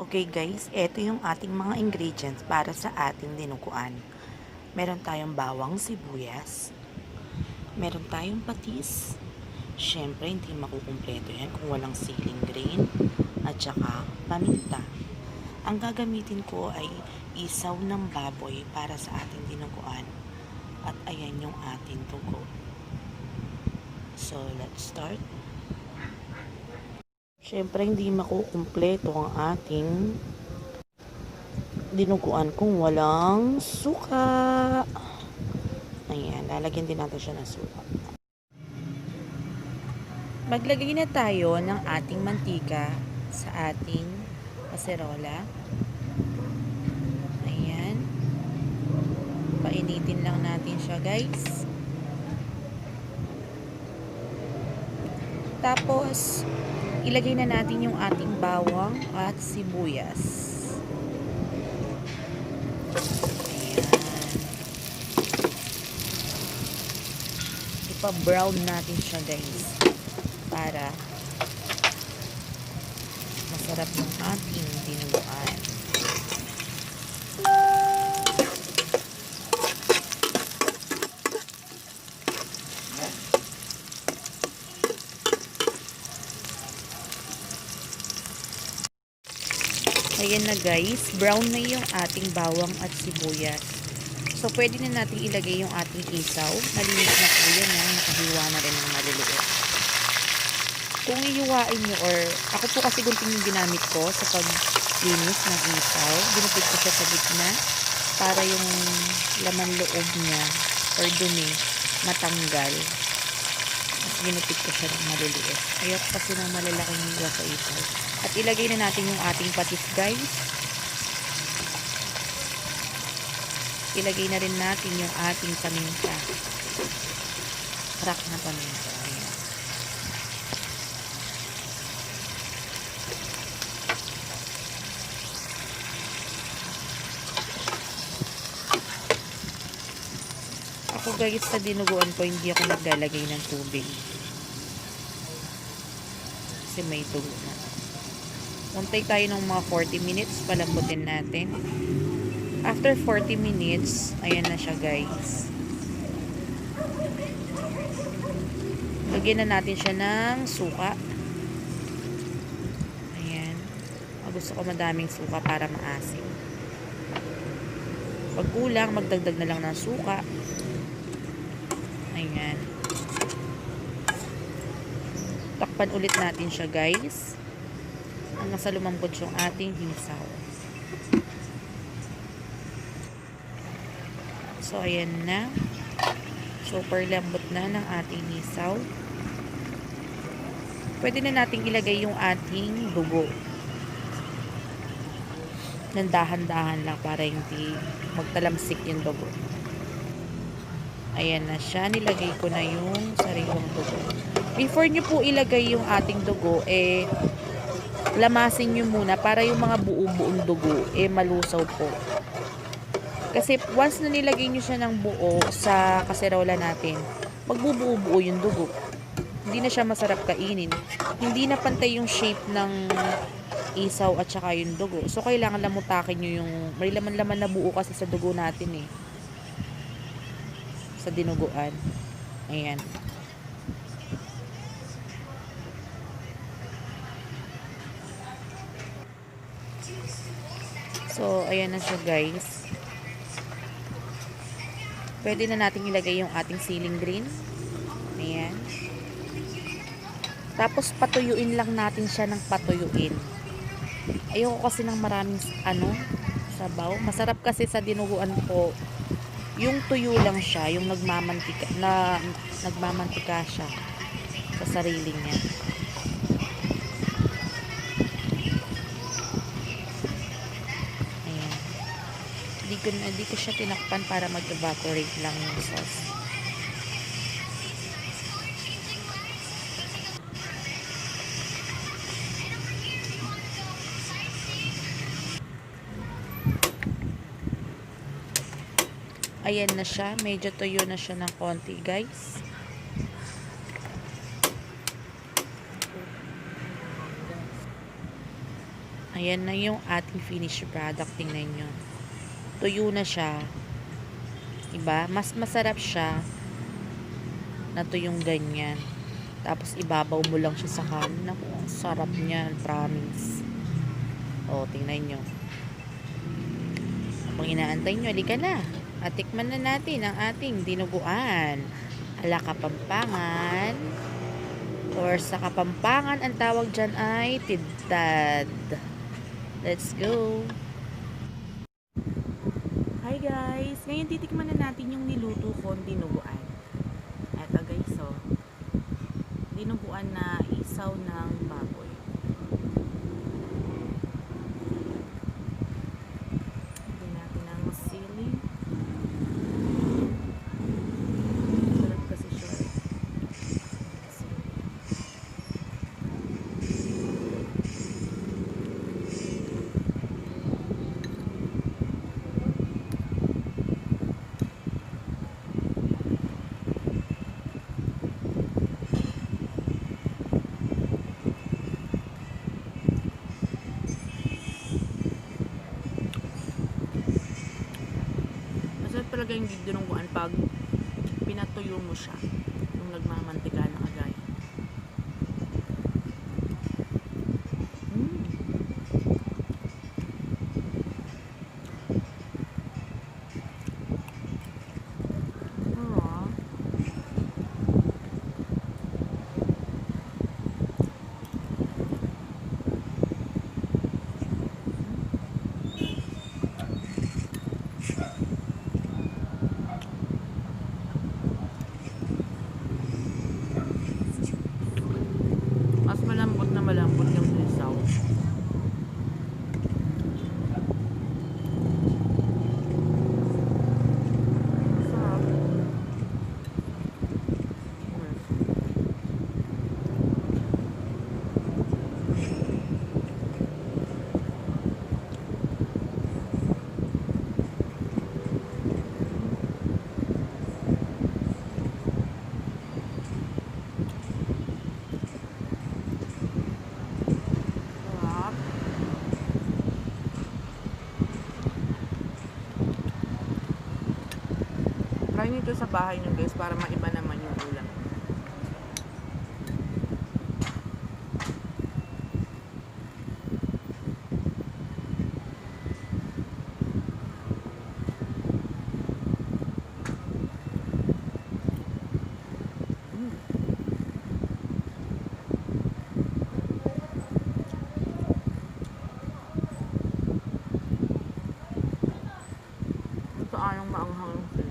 Okay guys, eto yung ating mga ingredients para sa ating dinuguan. Meron tayong bawang sibuyas, meron tayong patis, syempre hindi makukumpleto yan kung walang siling green, at saka paminta. Ang gagamitin ko ay isaw ng baboy para sa ating dinuguan, at ayan yung ating dugo. So let's start. Syempre hindi makukumpleto ang ating dinuguan kung walang suka. Ayan, lalagyan din natin siya ng suka. Maglagay na tayo ng ating mantika sa ating kaserola. Ayan. Painitin lang natin siya, guys. Tapos, ilagay na natin yung ating bawang at sibuyas. Ipa-brown natin siya, guys, para masarap yung ating dinuguan. Ayan na guys, brown na yung ating bawang at sibuyas. So, pwede na natin ilagay yung ating isaw. Malinis na po yan, nakahiwa na rin ng maliliit. Kung iiwain nyo, or ako po kasi gunting yung ginamit ko sa paglinis ng isaw. Ginupit ko siya sa gitna para yung laman loob niya or dumi matanggal. Mas ginupit ko siya ng maliliit. Ayoko kasi ng malalaking hiwa sa isaw. At ilagay na natin yung ating patis, guys. Ilagay na rin natin yung ating paminta. Crack na paminta. Ayan. Ako guys, sa dinuguan ko, hindi ako naglalagay ng tubig. Kasi may tugo na. Untay tayo ng mga 40 minutes, palambutin natin. After 40 minutes, ayan na siya guys. Lagyan na natin siya ng suka. Ayan. Gusto ko madaming suka para maasim. Pag kulang, magdagdag na lang ng suka. Ayan. Takpan ulit natin siya guys. Hanggang sa lumambot yung ating hisaw. So, ayan na. Super lambot na ng ating hisaw. Pwede na nating ilagay yung ating dugo. Nandahan-dahan lang para hindi magtalamsik yung dugo. Ayan na siya. Nilagay ko na yung sariwang dugo. Before nyo po ilagay yung ating dugo, lamasin nyo muna para yung mga buo-buong dugo, malusaw po. Kasi once na nilagay nyo siya ng buo sa kaserola natin, magbubuo-buo yung dugo. Hindi na siya masarap kainin. Hindi na pantay yung shape ng isaw at saka yung dugo. So, kailangan lamutakin nyo yung may laman-laman na buo kasi sa dugo natin sa dinuguan. Ayan. So, ayan na siya guys. Pwede na natin ilagay yung ating siling green. Ayan. Tapos, patuyuin lang natin siya ng patuyuin. Ayoko kasi ng maraming sabaw. Masarap kasi sa dinuguan ko yung tuyo lang siya, yung nagmamantika siya sa sarili niya. Ayan. Hindi ko siya tinakpan para mag-evaporate lang yung sauce. Ayan na siya. Medyo tuyo na siya ng konti, guys. Ayan na yung ating finished product. Tingnan nyo. Tuyo na siya. Diba? Mas masarap siya na tuyong ganyan. Tapos ibabaw mo lang siya sa kanin. Naku, ang sarap niyan. Promise. O, tingnan nyo. Kung inaantay nyo, halika na. At tikman na natin ang ating dinuguan. Ala kapampangan. Or sa kapampangan, ang tawag dyan ay tidtad. Let's go! Hi guys! Ngayon titikman na natin yung niluto kong dinuguan. Eto guys, so dinuguan na isaw ng baboy. Lagyan natin ng sili. Sarap kasi siya. Masarap talaga yung dinuguan pag pinatuyo mo siya. Yung nagmamantika na kagaya. Mas malambot na malambot yung isaw. Sarap. Try nito sa bahay nyo guys para maiba naman yung ulam. Ito anong maanghang yung sili.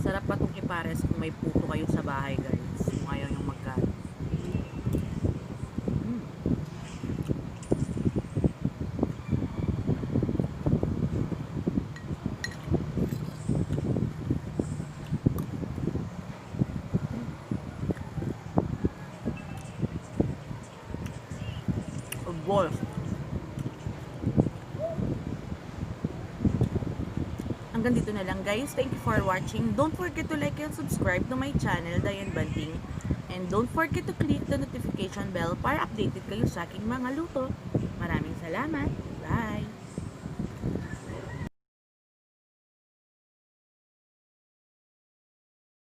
Sarap pa itong ipares kung may puto kayo sa bahay guys. Kung ayaw yung magkain. Balls. Hanggang dito na lang guys. Thank you for watching. Don't forget to like and subscribe to my channel, Diane Banting. And don't forget to click the notification bell para updated kayo sa aking mga luto. Maraming salamat. Bye!